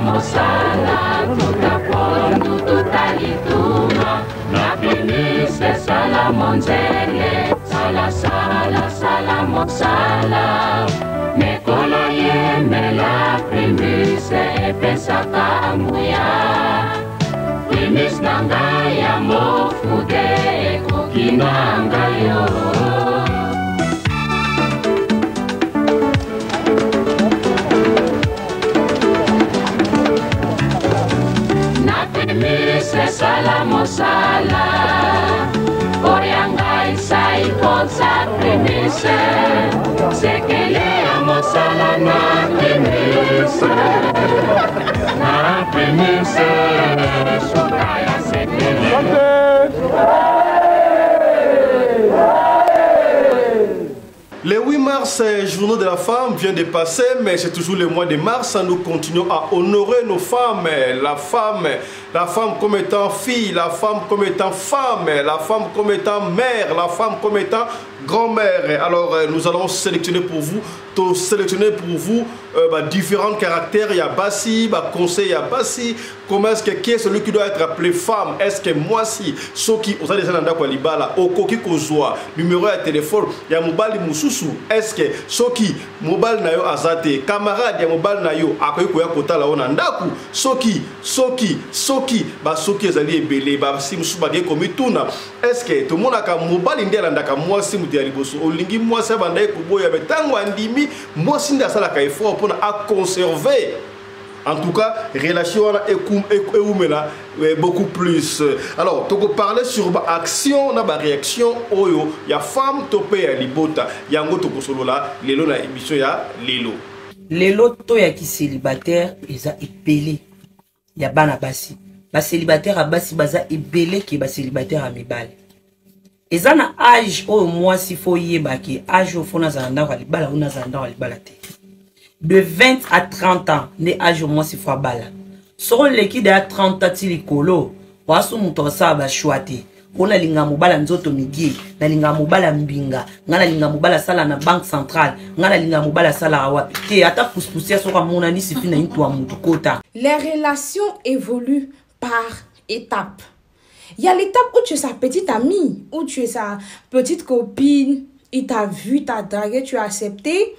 mosala tutapondu tutalituma na primise sala monzele sala sala sala mosala mekolo yemela primise epesaka nguya primise na ngai ya mofude ekoki na ngai yo. Primise sala mosala Orianga isai konsa primise Sekele ya mosala na primise Sukaya sekele Le 8 mars, journée de la femme vient de passer, mais c'est toujours le mois de mars. Nous continuons à honorer nos femmes. La femme comme étant fille, la femme comme étant femme, la femme comme étant mère, la femme comme étant grand-mère. Alors nous allons sélectionner pour vous différents caractères. Il y a Bassi, conseil, il y a Bassi. Comment est-ce que qui est celui qui doit être appelé femme? Est-ce que moi si ceux qui ont déjà nanda kwa libala okoki kozwa numéro de téléphone ya mobali mususu? Est-ce que ceux qui mobile na yo azate camarade ya mobile na yo akoki koya kotala ona ndaku soki ezali ebele ba si mususu bagé komi tuna? Est-ce que tout le monde a mobile ndela ndaka moi si muti ya liboso olingi moi sa banda ekoboya betango andimi moi si ndasala ka effort pour à conserver. En tout cas, relation est beaucoup plus. Alors, tu peux parler sur l'action, la réaction, oyo, ya femme topé ya libota, ya ngo toko solo la, lelo na émission ya lelo. Lelo to ya ki célibataire, eza epelé. Ya bana basi. Ba célibataire a basi baza ebelé ki ba célibataire a mibale. Eza na âge oyo moi si fo yeba ki âge au fona za ndanga libala una za ndanga libala te. De 20 à 30 ans, ne âge au moins si fois bala. Selon l'équipe de 30 ans, tili kolo, wasu mutosa ba chouate. On a linga mobala nzoto migi, na linga mobala mbinga, ngana linga mobala sala na banque centrale, ngana linga mobala sala awapi. Ke ata pouspoussia soka mona ni sifi na intu wa mutu kota. Les relations évoluent par étapes. Il y a l'étape où tu es sa petite amie, où tu es sa petite copine, il t'a vu, t'a dragué, tu as accepté.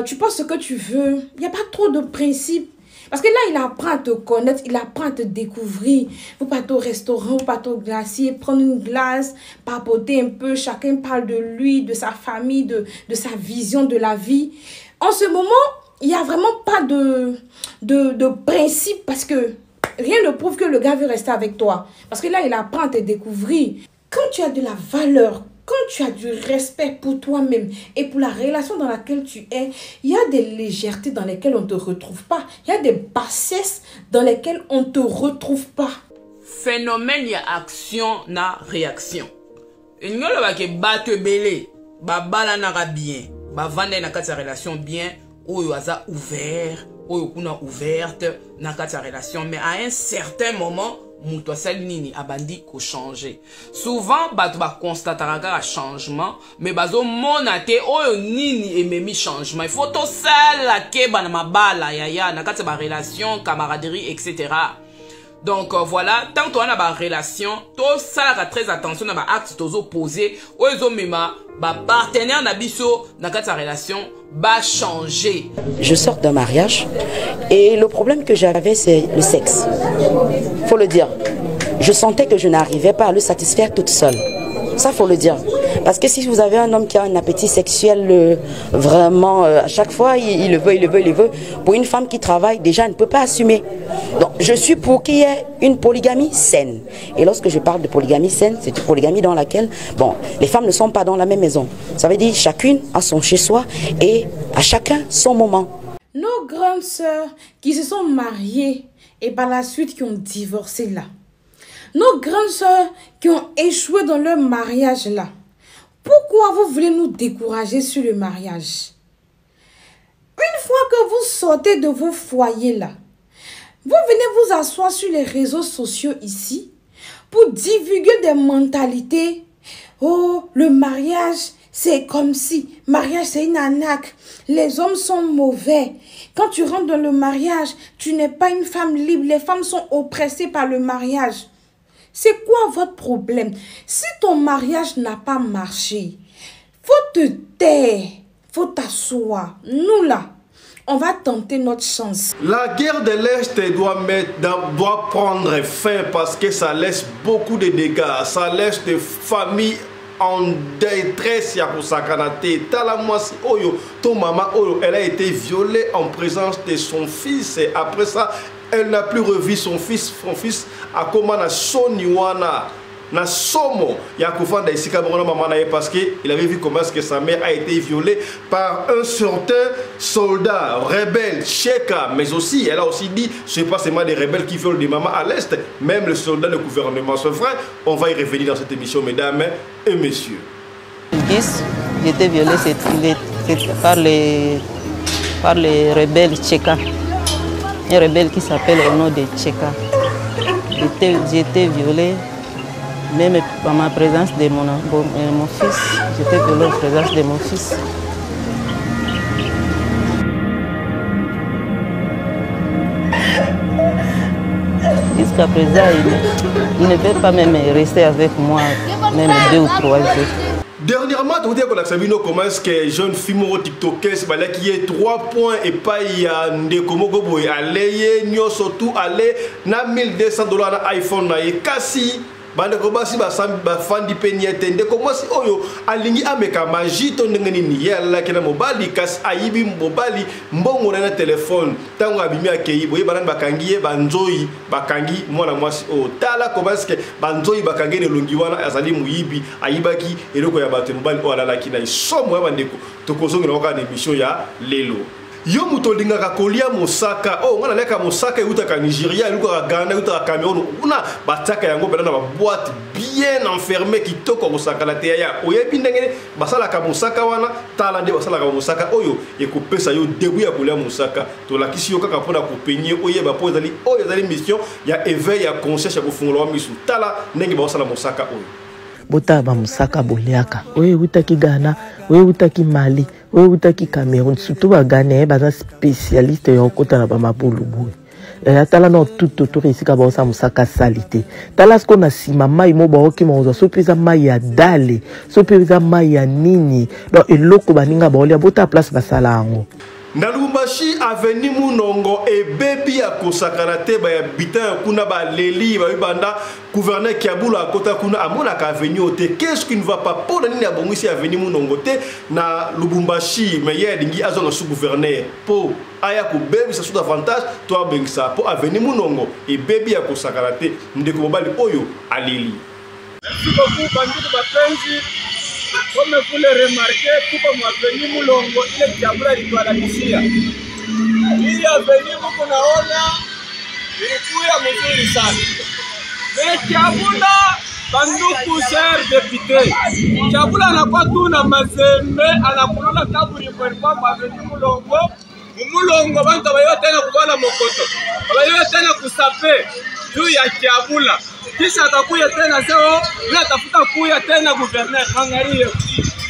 Tu penses ce que tu veux. Il n'y a pas trop de principes. Parce que là, il apprend à te connaître, il apprend à te découvrir. Vous partez au restaurant, vous partez au glacier, prendre une glace, papoter un peu. Chacun parle de lui, de sa famille, de sa vision de la vie. En ce moment, il n'y a vraiment pas de principe parce que rien ne prouve que le gars veut rester avec toi. Parce que là, il apprend à te découvrir. Quand tu as de la valeur, quand tu as du respect pour toi-même et pour la relation dans laquelle tu es, il y a des légèretés dans lesquelles on ne te retrouve pas. Il y a des bassesses dans lesquelles on ne te retrouve pas. Phénomène, il y a action, na réaction. Il y a des bateaux belés, bala nara bien, vendre na sa relation bien, ou yaza ouvert, ou kuna ouverte, na sa relation. Mais à un certain moment, muto sali nini abandi ko changer. Souvent bato ba constatera un changement mais bazo monate oyo nini ememi changement. Il faut to sala ke bana mabala ya na kati ba relation, camaraderie etc. Donc voilà, tant qu'on a ba relation, to sala très attention na ba acte tozo poser oyo mema ba partenaire na biso na kati sa relation va changer. Je sors d'un mariage et le problème que j'avais c'est le sexe. Faut le dire. Je sentais que je n'arrivais pas à le satisfaire toute seule. Ça faut le dire. Parce que si vous avez un homme qui a un appétit sexuel vraiment à chaque fois il le veut. Pour une femme qui travaille déjà elle ne peut pas assumer. Donc je suis pour qu'il y ait une polygamie saine. Et lorsque je parle de polygamie saine, c'est une polygamie dans laquelle bon les femmes ne sont pas dans la même maison. Ça veut dire chacune a son chez soi et à chacun son moment. Nos grandes sœurs qui se sont mariées et par la suite qui ont divorcé là. Nos grandes sœurs qui ont échoué dans leur mariage là. Pourquoi vous voulez nous décourager sur le mariage? Une fois que vous sortez de vos foyers là, vous venez vous asseoir sur les réseaux sociaux ici pour divulguer des mentalités. Oh, le mariage, C'est comme si mariage c'est une arnaque. Les hommes sont mauvais. Quand tu rentres dans le mariage, tu n'es pas une femme libre. Les femmes sont oppressées par le mariage. C'est quoi votre problème? Si ton mariage n'a pas marché, faut te taire, faut t'asseoir. Nous là, on va tenter notre chance. La guerre de l'Est doit prendre fin parce que ça laisse beaucoup de dégâts. Ça laisse des familles en détresse. Ton maman, elle a été violée en présence de son fils. Et après ça, elle n'a plus revu son fils. Son fils a commandé Soniwana. Na somo ya kufanda isika bongo maman na parce que il avait vu comment est-ce que sa mère a été violée par un certain soldat rebelle Cheka, mais aussi elle a aussi dit c'est pas seulement des rebelles qui violent des mamans à l'est, même le soldat de gouvernement. C'est vrai, on va y revenir dans cette émission, mesdames et messieurs. J'ai été violée par les rebelles Cheka, un rebelle qui s'appelle au nom de Cheka. J'ai été violée. Même par ma présence de mon fils, j'étais violée en présence de mon fils. Jusqu'à présent, il ne peut pas même rester avec moi, même 2 ou 3 jours. Dernièrement, tu dis que comment est-ce que jeune fille TikToker qui est 3 points et pas il y a des komogobo aller nyo surtout aller na $1200 na iPhone na kasi. Bande ko basi ba fandi penyete ndeko mwasi oyo alingi ameka majito ndengeni ni yalla kena mobali kas ayibi mobali mbongo na telefone tango abimi akeyi boye banani bakangiye banzoyi bakangi mwana mwasi o tala ko baske banzoyi bakangi ne longi wana azali muyibi ayibaki eloko ya bato mobali o alala kina isomo ya bandeko tokozonga na wakana émission ya lelo. Yo muto lingaka kolia mosaka oh ngana leka mosaka utaka Nigeria utaka Ghana utaka Cameroun una bataka yango bela na boîte bien enfermée kitoko mosaka la teya oyebi ndengene basala ka mosaka wana tala nde basala ka mosaka oyo ekopesa yo debu ya kolia mosaka to la kisi yo kaka pona ko peigner oyeba po ezali oyo ezali mission ya éveil ya conscience ya kofungola misu tala ndenge basala mosaka oyo bota ba mosaka boliaka oyo utaki Ghana oyo utaki Mali oyo utaki Cameroun surtout ba Ghana baza spécialiste ya okota na ba mabulu boye atala na tout autour ici ka ba osa mosaka salite tala ce qu'on a sima mai mo ba oki mo so peza mai ya dale so peza mai ya nini donc eloko baninga ba olia bota place basala ango na Lubumbashi avenue Munongo et bebi ya kosakarate ba ya bitan kuna ba leli ba banda gouverneur Kiabula akota kuna amona ka avenue ote qu'est-ce qui ne va pas pour nini ya bongisi avenue Munongo te na Lubumbashi mais ya dingi azonga sous gouverneur po aya ko bebi sa sous davantage toi bengisa po avenue Munongo et bebi ya kosakarate ndeko mobali oyo aleli. Merci beaucoup banduku bapenzi. Comme vous le remarquez, tout comme avenue Mulongo, il est Kiabula litualakishia. Hii avenue mko naona ilikuwa mzuri sana. Mais Kiabula banduku cher député. Kiabula anakuwa tu na mazembe anakulona kaburi kwa avenue Mulongo. Mulongo bantu bayo tena kubala mokoto. Bayo tena kusape juu ya Kiabula. Kisha atakuya tena sio bila tafuta kuya tena gouverneur angalie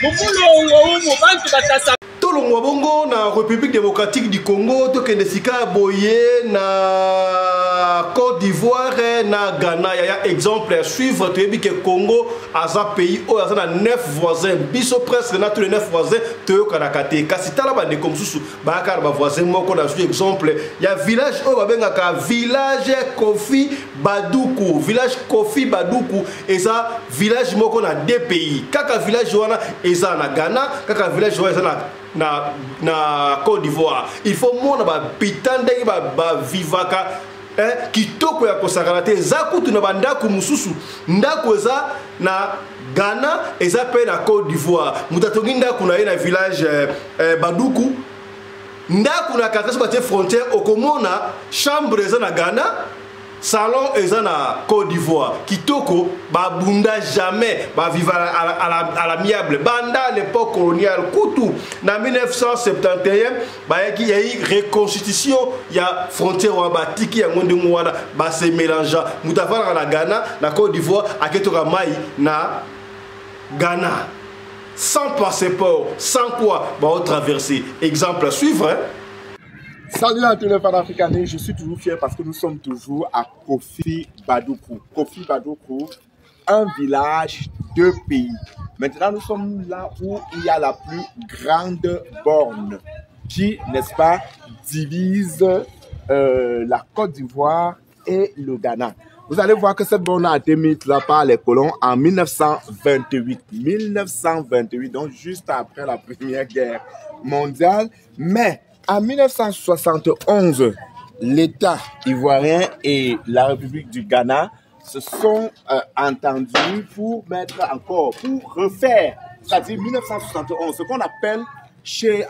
Mulongo humu bantu batasa tolongwa bongo na République démocratique du Congo tokende sika boye na Côte d'Ivoire na Ghana ya exemple à suivre toyebi que Congo aza pays o aza na 9 voisins biso presque na tous les 9 voisins toyoka na kate kasi tala ba de comme susu ba ka ba voisin moko na suivre exemple ya village o babenga ka village Kofi Baduku eza village moko na 2 pays kaka village wana eza na Ghana kaka village wana eza na Côte d'Ivoire. Il faut mona ba bitande ba vivaka kitoko ya kosakarate zakutu na bandako mususu ndako eza na Ghana eza pe na Côte d'Ivoire mutatongi ndako na na village Baduku ndako na katasi ba frontière okomona chambre eza na Ghana salon eza na Côte d'Ivoire kitoko babunda jamais ba vivre à l'amiable banda l'époque coloniale kutu na 1971 ba yaki yayi reconstitution ya frontière wa batiki ya ngonde mwana ba se mélange mutavana na Ghana na Côte d'Ivoire aketoka mai na Ghana sans passeport, sans quoi, bah, on traverser. Exemple à suivre. Hein? Salut à tous les panafricains, je suis toujours fier parce que nous sommes toujours à Kofi Badoukou. Kofi Badoukou, un village, 2 pays. Maintenant, nous sommes là où il y a la plus grande borne qui, n'est-ce pas, divise la Côte d'Ivoire et le Ghana. Vous allez voir que cette borne a été mise là par les colons en 1928. 1928, donc juste après la Première Guerre mondiale. Mais en 1971, l'État ivoirien et la République du Ghana se sont entendus pour mettre encore, pour refaire, c'est-à-dire 1971, ce qu'on appelle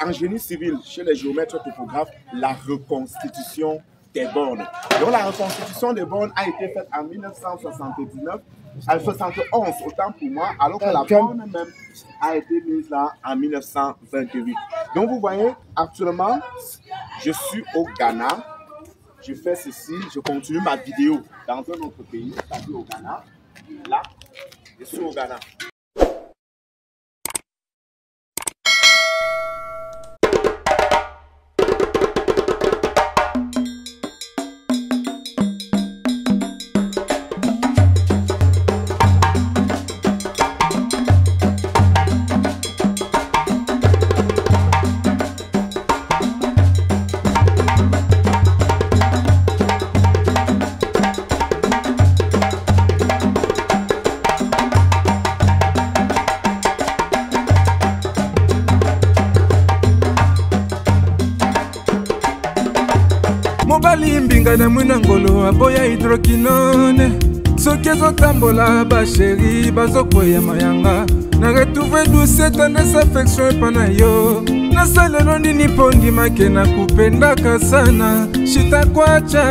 en génie civil, chez les géomètres topographes, la reconstitution des bornes. Donc la reconstitution des bornes a été faite en 1971, autant pour moi, alors que la borne même a été mise là en 1928. Donc vous voyez, actuellement, je suis au Ghana, je fais ceci, je continue ma vidéo dans un autre pays, c'est-à-dire au Ghana. Là, je suis au Ghana. mobali mbinga na mwina ngolo aboya hydroquinone soki ezotambola basheri bazokwea mayanga na retrouve douce tendresse affection epa na yo nasalelo nini mpo ndimake na kupendaka sana shitakwacha